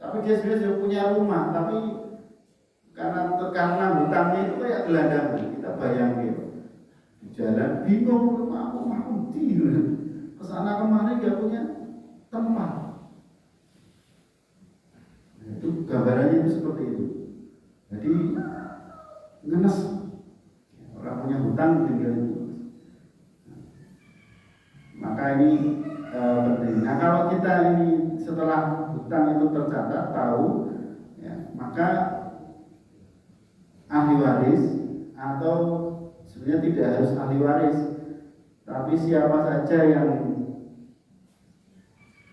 Tapi dia sebenarnya sudah punya rumah, tapi karena hutangnya itu kayak gelandangan. Kita bayangin di jalan bingung rumah tidur kesana kemari gak punya tempat. Nah, itu gambarannya itu seperti itu. Jadi ngenes orang punya hutang tinggal itu. Maka ini penting. Nah kalau kita ini setelah hutang itu tercatat tahu, ya, maka ahli waris atau sebenarnya tidak harus ahli waris, tapi siapa saja yang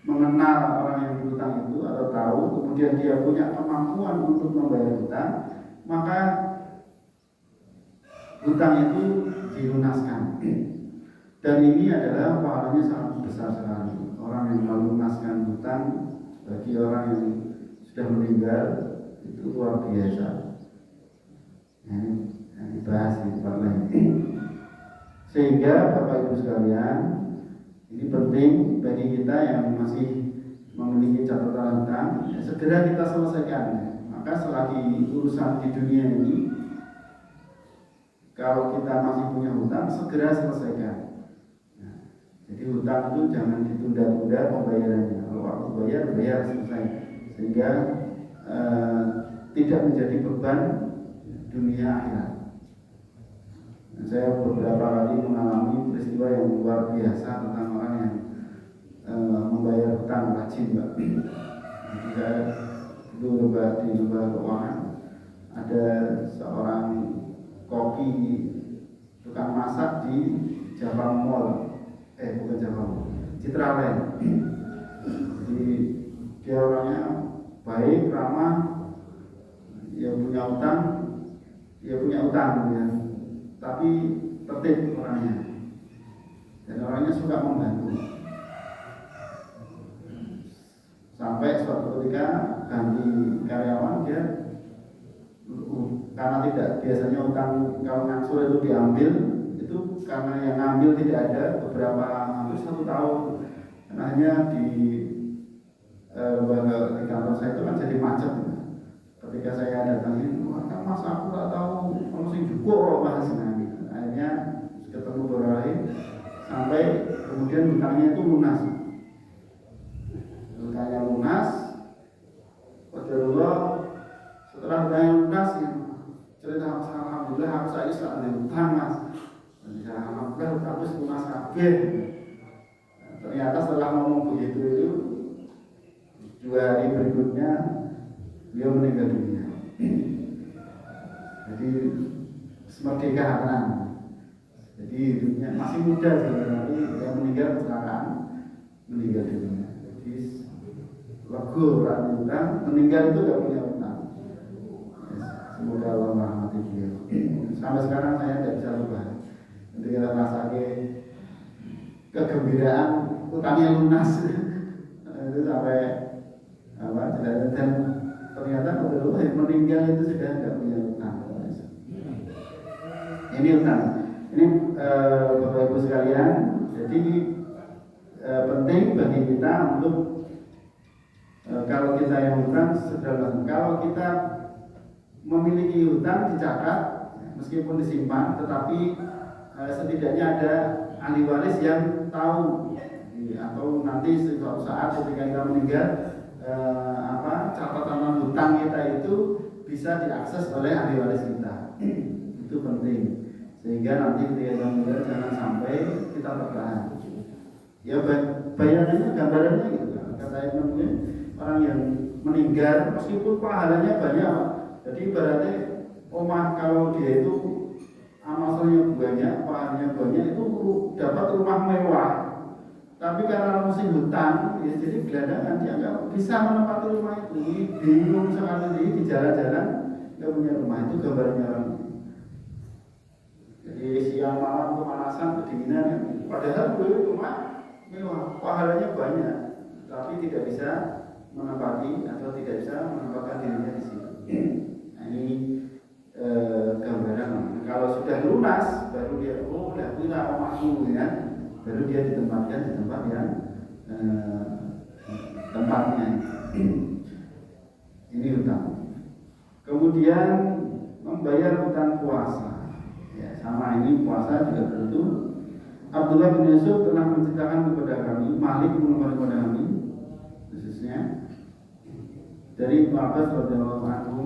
mengenal orang yang berhutang itu atau tahu, kemudian dia punya kemampuan untuk membayar hutang, maka hutang itu dilunaskan. Dan ini adalah pahalanya sangat besar sekali. Orang yang melunaskan hutang bagi orang yang sudah meninggal itu luar biasa. Sehingga Bapak Ibu sekalian, ini penting bagi kita yang masih memiliki catatan hutang, segera kita selesaikan. Maka selagi urusan di dunia ini, kalau kita masih punya hutang, segera selesaikan. Jadi hutang itu jangan ditunda-tunda pembayarannya. Kalau waktu bayar selesai, sehingga tidak menjadi beban dunia akhirat. Saya beberapa kali mengalami peristiwa yang luar biasa tentang orang yang membayar hutang rajin, Mbak. Jadi saya dulu di lembaga keuangan ada seorang koki tukang masak di Java Mall, bukan Java Mall, Citraland. Jadi dia orangnya baik, ramah, dia punya utang ya, tapi tertib orangnya, dan orangnya suka membantu. Sampai suatu ketika ganti karyawan, dia karena tidak biasanya utang kalau ngangsur itu diambil, itu karena yang ngambil tidak ada beberapa, hampir 1 tahun. Dan hanya di kantor saya itu kan jadi macet. Ketika saya datangin, kan mas aku tak tahu kalau sing juga bahasnya. Akhirnya ketemu beberapa kali sampai kemudian hutangnya itu lunas. Hutangnya lunas, Qadarullah, setelah hutangnya lunas, cerita alhamdulillah aku saya sudah ada hutang mas. Alhamdulillah hutang itu lunas kabeh. Ternyata setelah ngomong begitu itu 2 hari berikutnya beliau meninggal dunia. Jadi merdeka kanan. Jadi hidupnya masih muda sebenarnya, tapi dia meninggal kecelakaan, meninggal dunia. Jadi lego orang utang, meninggal itu gak punya utang. Semoga Allah merahmati beliau. Sampai sekarang saya tidak bisa lupa. Ketika rasakan kegembiraan utangnya lunas, itu sampai dan ternyata betul yang meninggal itu sudah tidak punya utang. Ini utang. Ini Bapak Ibu sekalian, jadi penting bagi kita untuk kalau kita yang hutang sederhana. Kalau kita memiliki hutang dicatat, meskipun disimpan, tetapi setidaknya ada ahli waris yang tahu, atau nanti suatu saat ketika kita meninggal, catatan hutang kita itu bisa diakses oleh ahli waris kita. Itu penting, sehingga nanti ketika kita meninggal jangan sampai kita tertahan. Ya bayangannya, gambarannya gitu kan. Kata Ibnu, orang yang meninggal meskipun pahalanya banyak, jadi ibaratnya omah kalau dia itu amalnya banyak, pahalanya banyak, itu dapat rumah mewah. Tapi karena musim hutan, ya jadi gelandangan, dia nggak bisa menempati rumah itu. Bingung sekali di jalan-jalan nggak punya rumah. Itu gambarnya orang. Jadi siang malam kepanasan, kedinginan, ya. Padahal dulu rumah mewah, pahalanya banyak, tapi tidak bisa menempati atau tidak bisa menempatkan dirinya di situ. Nah, ini gambaran. Kalau sudah lunas, baru dia udah punya rumahku, ya. Baru dia ditempatkan di tempat yang tempatnya. Ini hutang. Kemudian membayar hutang puasa. Ya, sama ini puasa juga tentu. Abdullah bin Yusuf telah menceritakan kepada kami, Malik mengabarkan kepada kami, khususnya dari Ibnu Abbas radhiyallahu anhu,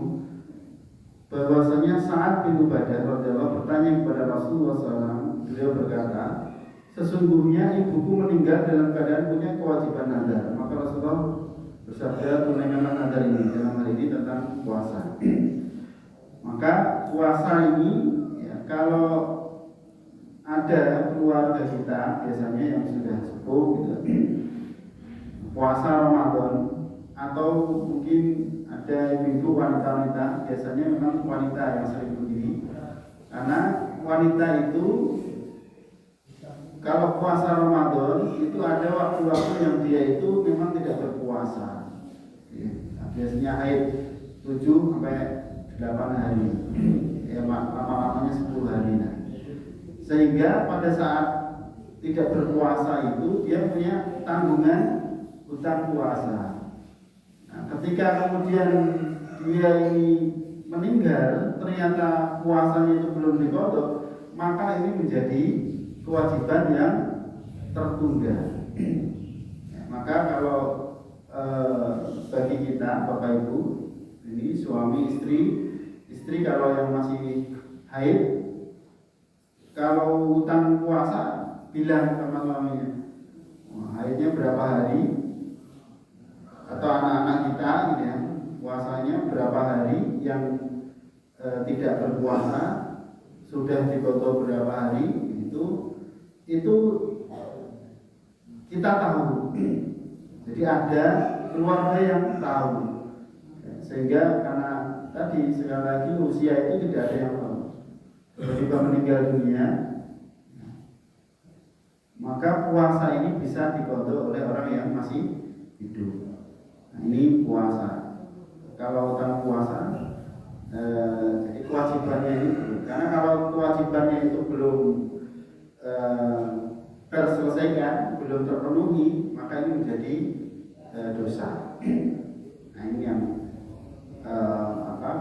bahwasanya Sa'ad bin Ubadah radhiyallahu bertanya kepada Rasulullah SAW. Beliau berkata, sesungguhnya ibuku meninggal dalam keadaan punya kewajiban nazar. Maka Rasulullah bersabda, tunaikanlah nazar ini. Dalam hal ini tentang puasa. Maka puasa ini, ya, kalau ada keluarga kita biasanya yang sudah sepuh gitu, puasa Ramadan, atau mungkin ada ibu wanita-wanita, biasanya memang wanita yang sering begini, karena wanita itu kalau puasa Ramadan itu ada waktu-waktu yang dia itu memang tidak berpuasa. Biasanya haid 7 sampai 8 hari. Ya lama-lamanya 10 hari. Nah. Sehingga pada saat tidak berpuasa itu dia punya tanggungan hutang puasa. Nah, ketika kemudian dia ini meninggal, ternyata puasanya itu belum diqadha, maka ini menjadi kewajiban yang tertunda. Ya, maka kalau bagi kita Bapak Ibu, ini suami istri kalau yang masih haid, kalau hutang puasa bilang sama suaminya, haidnya berapa hari, atau anak-anak kita gitu ya, puasanya berapa hari yang tidak berpuasa, sudah diqadha berapa hari, itu kita tahu. Jadi ada keluarga yang tahu, sehingga karena tadi sekali lagi usia itu tidak ada yang tahu. Ketika meninggal dunia, maka puasa ini bisa diqadha oleh orang yang masih hidup. Nah, ini puasa. Kalau utang puasa, jadi kewajibannya itu, karena kalau kewajibannya itu belum terselesaikan, belum terpenuhi, maka ini menjadi dosa. Nah, ini yang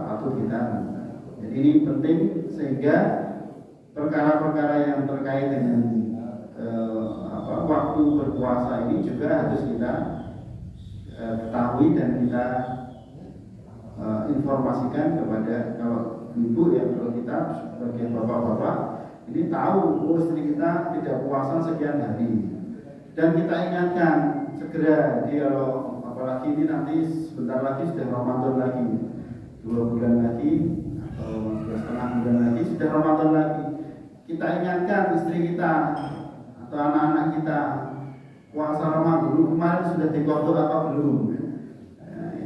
patut kita. Jadi ini penting, sehingga perkara-perkara yang terkait dengan waktu berpuasa ini juga harus kita ketahui dan kita informasikan kepada, kalau ibu ya, kalau kita sebagai bapak-bapak ini tahu istri kita tidak puasa sekian hari, dan kita ingatkan segera. Jadi kalau apalagi ini nanti sebentar lagi sudah Ramadan lagi, 2 bulan lagi atau 2,5 bulan lagi sudah Ramadan lagi, kita ingatkan istri kita atau anak-anak kita, puasa Ramadan dulu kemarin sudah diqadha apa belum.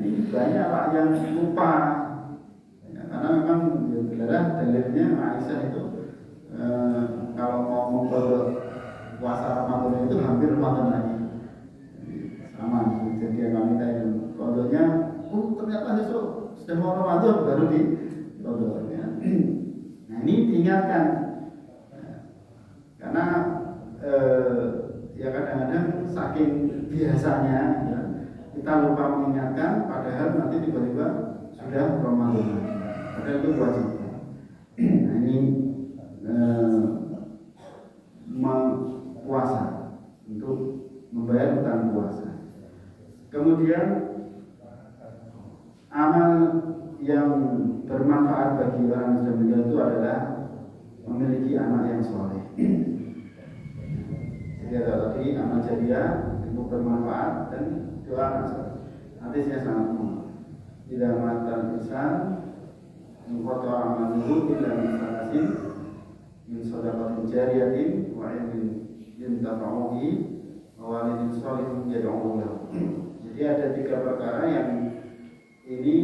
Ini banyak Pak yang lupa, ya, karena memang dalilnya Aisyah itu kalau mau mengqadha puasa Ramadan itu hampir Ramadan lagi, sama kejadian wanita yang qadhanya ternyata besok sudah mau Ramadan baru diqadha ya. Nah, ini diingatkan, karena ya kadang-kadang saking biasanya ya, kita lupa mengingatkan, padahal nanti tiba-tiba sudah Ramadan, padahal itu wajib. Nah, ini puasa, untuk membayar hutang puasa. Kemudian amal yang bermanfaat bagi orang yang sudah meninggal itu adalah memiliki anak yang soleh. Jadi ada tadi amal jariah itu bermanfaat, dan doa anak soleh. Nanti saya sangat mohon, tidak melakukan insan mengkotor amaluhu illa min salasin min shadaqatin jariyatin wa ilmin yantafa'uhi wa walidin sholihin yad'u lahu. Jadi ada 3 perkara yang ini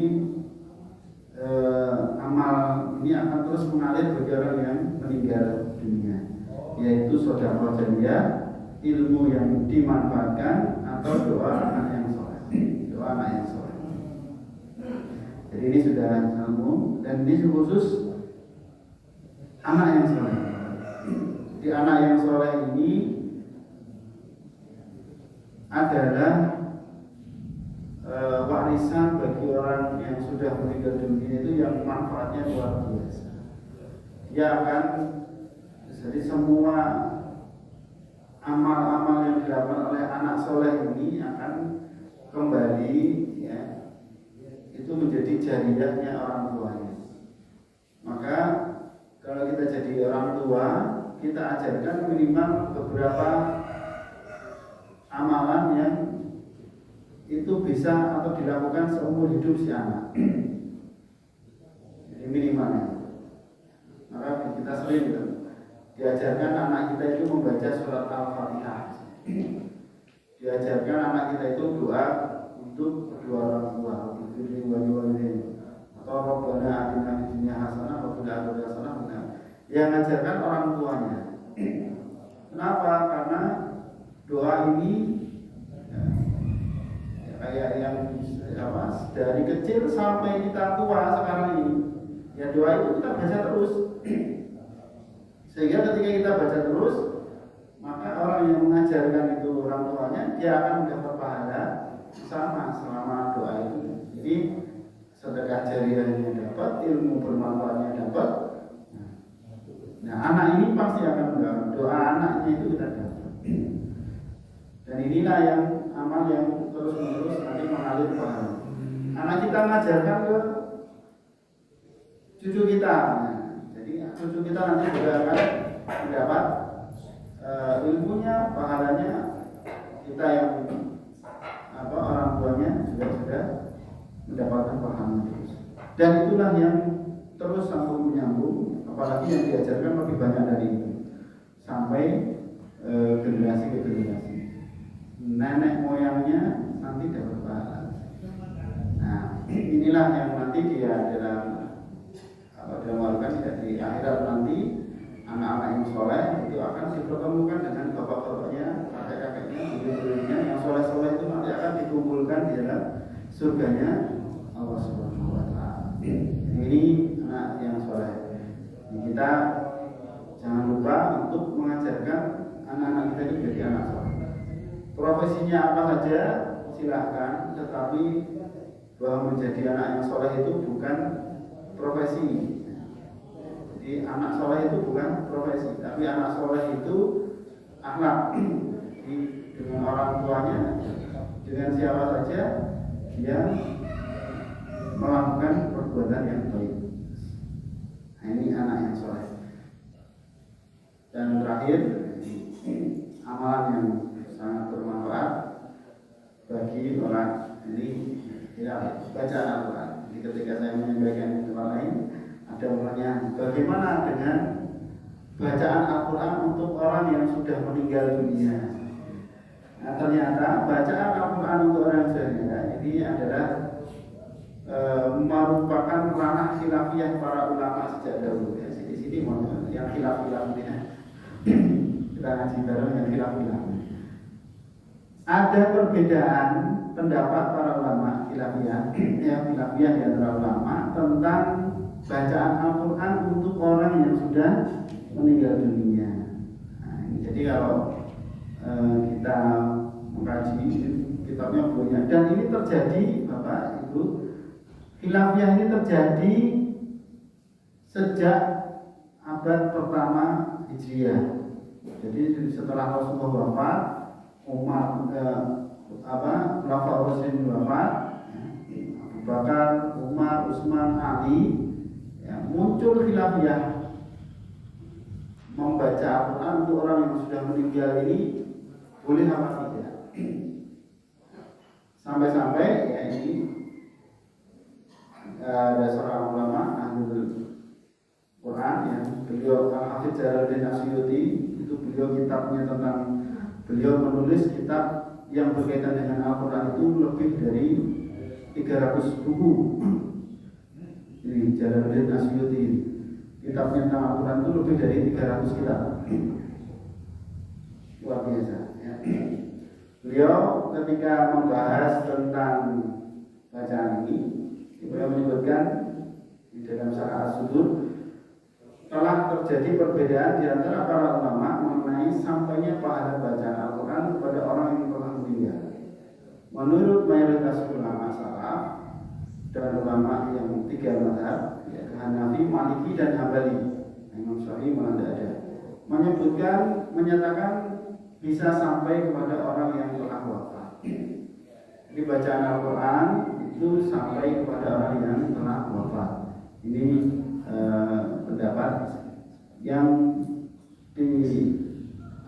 amal ini akan terus mengalir bagi orang yang meninggal dunia, yaitu sedekah jariyah, ilmu yang dimanfaatkan, atau doa anak yang soleh. Doa anak yang soleh. Jadi ini sudah umum, dan ini khusus anak yang soleh. Jadi anak yang soleh ini adalah warisan bagi orang yang sudah meninggal dunia itu yang manfaatnya luar biasa. Dia akan, jadi semua amal-amal yang dilakukan oleh anak soleh ini akan kembali ya, itu menjadi jariyahnya orang tuanya. Maka kalau kita jadi orang tua, kita ajarkan minimal beberapa amalan yang itu bisa atau dilakukan seumur hidup si anak. Jadi minimalnya. Maka kita sering gitu, diajarkan anak kita itu membaca surat Al-Fatihah. Diajarkan anak kita itu doa untuk kedua orang tua, atau Rabbana atina fid dunya hasanah wa fil akhirati hasanah. Yang mengajarkan orang tuanya. Kenapa? Karena doa ini kayak yang dari kecil sampai kita tua sekarang ini, ya doa itu kita baca terus, Sehingga ketika kita baca terus, maka orang yang mengajarkan itu orang tuanya, dia akan mendapat pahala sama selama doa itu. Jadi sedekah jariyahnya dapat, ilmu bermanfaatnya dapat. Nah, anak ini pasti akan mendapat, doa anaknya itu kita dapat. Dan inilah yang amal yang terus menerus nanti mengalir pahala. Anak kita mengajarkan ke cucu kita. Nah, jadi cucu kita nanti juga akan mendapat ilmunya, pahalanya. Kita yang orang tuanya juga sudah mendapatkan pahala terus. Dan itulah yang terus sambung menyambung, apalagi yang diajarkan lebih banyak dari itu sampai generasi ke generasi. Nenek moyangnya nanti dapat pahala. Nah, inilah yang nanti dia dalam di akhirat nanti anak-anak yang soleh itu akan dipertemukan dengan bapak-bapaknya, kakek-kakeknya, ibu-ibunya yang soleh-soleh itu nanti akan dikumpulkan di dalam surganya Allah Subhanahu wa Ta'ala. Ini anak yang soleh. Kita jangan lupa untuk mengajarkan anak-anak kita ini menjadi anak soleh. Profesinya apa saja silahkan, tetapi bahwa menjadi anak yang soleh itu bukan profesi. Jadi anak soleh itu bukan profesi, tapi anak soleh itu akhlak. Dengan orang tuanya, dengan siapa saja dia melakukan perbuatan yang baik. Nah, ini anak yang soleh. Dan terakhir, amalan yang sangat bermanfaat bagi orang ini ya bacaan Al-Quran. Jadi ketika saya menyampaikan di tempat lain, ada orangnya bagaimana dengan bacaan Al-Quran untuk orang yang sudah meninggal dunia. Nah, ternyata bacaan Al-Quran untuk orang yang sudah meninggal ini adalah merupakan ranah khilafiyah para ulama sejak dahulu. Ya, di sini yang khilaf-khilaf ini ya. Kita ngaji bareng yang khilaf-khilaf. Ada perbedaan pendapat para ulama khilafiyah, khilafiyah di antara ulama tentang bacaan Al-Quran untuk orang yang sudah meninggal dunia. Nah, jadi kalau kita mengkaji kitabnya banyak, dan ini terjadi Bapak Ibu, khilafiyah ini terjadi sejak abad pertama Hijriah. Jadi setelah Rasulullah wafat, Umar Khulafaur Rasyidin wafat, Abu Bakar, Umar, Utsman, Ali, ya, muncul khilafiyah membaca Al-Quran untuk orang yang sudah meninggal ini boleh apa tidak. Sampai-sampai ya ini ada seorang ulama ahlul Quran yang beliau Al-Hafidz Jalaluddin Asyuti, itu beliau kitabnya tentang, beliau menulis kitab yang berkaitan dengan Al-Quran itu lebih dari 300 buku. Ini Jalaluddin Asyuti, kitabnya tentang Al-Quran itu lebih dari 300 kitab. Luar biasa ya. Beliau ketika membahas tentang bacaan ini, beliau menyebutkan di dalam Syarah As-Sudur telah terjadi perbedaan di antara para ulama mengenai sampainya pahala bacaan Al-Quran kepada orang yang telah meninggal. Menurut mayoritas ulama salaf dan ulama yang tiga mazhab, ya, Hanafi, Maliki dan Hambali, Imam Syafi'i malah tidak ada, menyatakan bisa sampai kepada orang yang telah wafat. Jadi bacaan Al-Quran itu sampai kepada orang yang telah wafat. Ini pendapat yang ditulis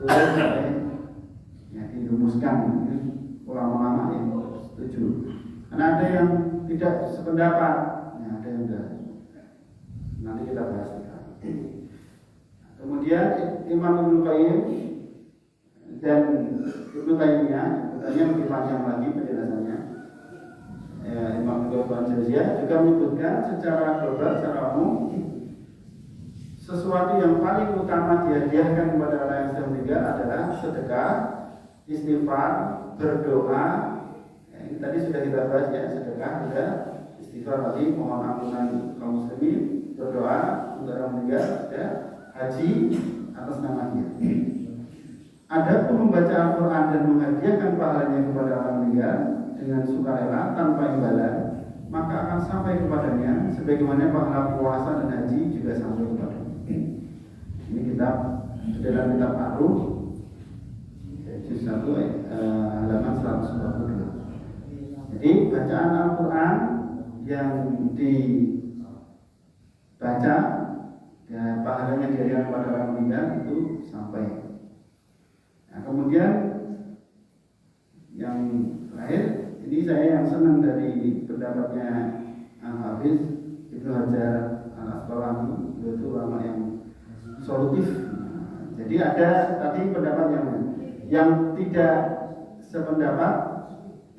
oleh yang dirumuskan ulama-ulama yang setuju. Karena ada yang tidak sependapat, ya, ada yang tidak. Nanti kita bahas. Kemudian Imam Ibnu Qayyim dan Ibnu Taimiyah, lebih panjang lagi penjelasannya. Imam Ibnu Qayyim juga menyebutkan secara global, secara umum, sesuatu yang paling utama dihadiahkan kepada orang yang sudah meninggal adalah sedekah, istighfar, berdoa. Ini tadi sudah kita bahas ya, sedekah, juga istighfar tadi, mohon ampunan kaum muslimin, berdoa untuk orang meninggal, ya, haji, atas nama dia. Adapun membaca Al-Quran dan menghadiahkan pahalanya kepada orang meninggal dengan sukarela tanpa imbalan, maka akan sampai kepadanya sebagaimana pahala puasa dan haji juga sampai kepadanya. Ini kitab dalam kitab Ar-Ruh juz 1 halaman 142. Jadi bacaan Al-Quran yang dibaca ya, pahalanya diberikan kepada orang meninggal itu sampai. Nah, kemudian yang terakhir, ini saya yang senang dari pendapatnya Al-Hafiz Ibnu Hajar Al-Asqalani, itu ulama yang solutif. Jadi ada tadi pendapat yang tidak sependapat,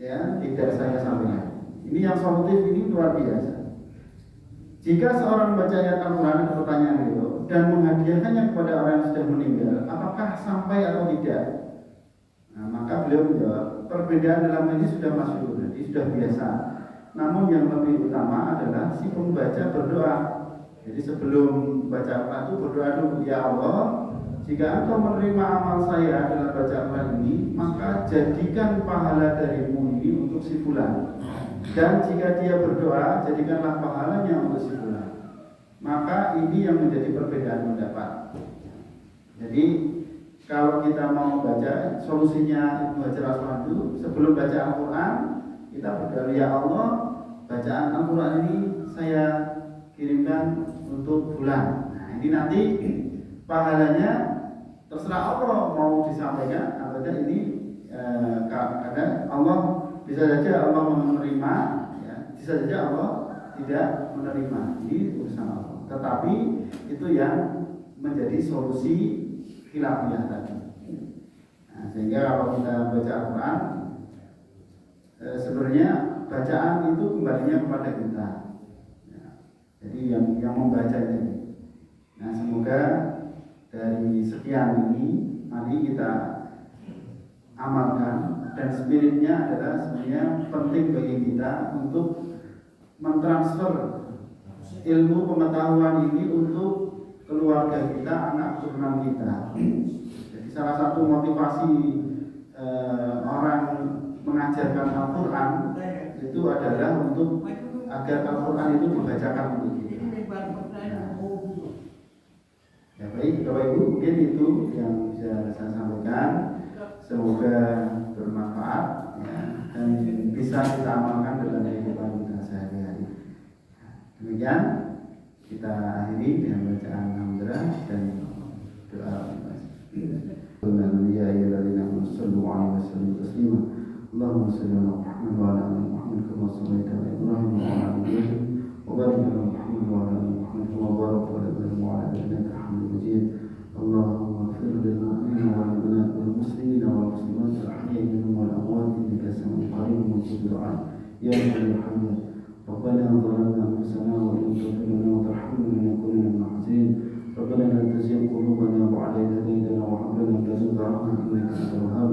ya tidak saya sampaikan. Ini yang solutif ini luar biasa. Jika seorang membaca ayat Al-Quran, ada pertanyaan itu, dan menghadiahkannya kepada orang yang sudah meninggal, apakah sampai atau tidak? Nah, maka beliau menjawab, perbedaan dalam ini sudah masyhur, jadi sudah biasa. Namun yang lebih utama adalah si pembaca berdoa. Jadi sebelum baca Al-Quran itu berdoa dulu, ya Allah, jika engkau menerima amal saya dalam baca Al-Quran ini, maka jadikan pahala darimu ini untuk si fulan. Dan jika dia berdoa, jadikanlah pahalanya untuk si fulan. Maka ini yang menjadi perbedaan pendapat. Jadi kalau kita mau baca, solusinya Ibnu Hajar Al-Asqalani itu sebelum baca Al-Quran, kita berdoa, ya Allah, bacaan Al-Quran ini saya kirimkan untuk fulan. Nah, ini nanti pahalanya terserah Allah mau disampaikan atau tidak. Ini karena Allah bisa saja Allah menerima, ya, bisa saja Allah tidak menerima. Ini urusan Allah. Tetapi itu yang menjadi solusi khilafiyah tadi. Nah, sehingga kalau kita baca Al-Quran, sebenarnya bacaan itu kembalinya kepada kita. Ya, jadi yang membaca ini. Nah, semoga dari sekian ini mari kita amalkan, dan spiritnya adalah sebenarnya penting bagi kita untuk mentransfer ilmu pengetahuan ini untuk keluarga kita, anak keturunan kita. Jadi salah satu motivasi orang mengajarkan Al-Quran itu adalah untuk agar Al-Quran itu dibacakan untuk kita. Ya baik, Bapak Ibu, mungkin itu yang bisa saya sampaikan. Semoga bermanfaat, ya, dan bisa kita amalkan dalam kehidupan kita sehari-hari. Demikian kita akhiri dengan bacaan hamdalah dan doa. Ya ayyuhalladzina amanu shallu 'alaihi wa sallimu taslima. Allahumma shalli 'ala Muhammad wa 'ala ali Muhammad kama shallaita 'ala Ibrahim wa 'ala ali Ibrahim wa barik 'ala Muhammad wa 'ala ali Muhammad kama barakta 'ala Ibrahim wa 'ala ali innaka Hamidum Majid. Allahumma ighfir lil mu'minina wal mu'minat wal muslimina wal muslimat al-ahya'i minhum wal amwat innaka sami'un qaribun mujibud du'a. Ya Hayyu ya Qayyum. ربنا ظلمنا أنفسنا وإن تغفر لنا وترحمنا لنكن من المحسنين. ربنا لا تزغ قلوبنا بعد إذ هديتنا وهب لنا من لدنك رحمة إنك أنت الوهاب.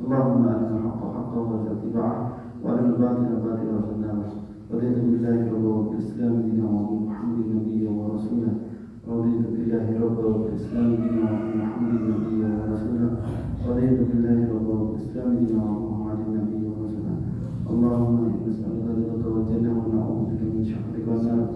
اللهم أرنا الحق حقا وارزقنا اتباعه وأرنا الباطل باطلا وارزقنا اجتنابه. رضيت بالله ربا وبالإسلام دينا وبمحمد نبيا ورسولا. رضيت بالله ربا وبالإسلام دينا وبمحمد نبيا ورسولا. رضيت بالله ربا وبالإسلام دينا وبمحمد نبيا ورسولا. اللهم إنا نسألك رضاك والجنة ونعوذ بك من سخطك والنار.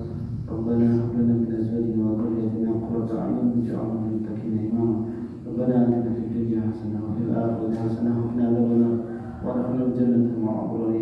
ربنا هب لنا من أزواجنا وذريتنا قرة أعين واجعلنا للمتقين إماما. ربنا آتنا في الدنيا حسنة وفي الآخرة حسنة وقنا عذاب النار وادخلنا الجنة مع أبرار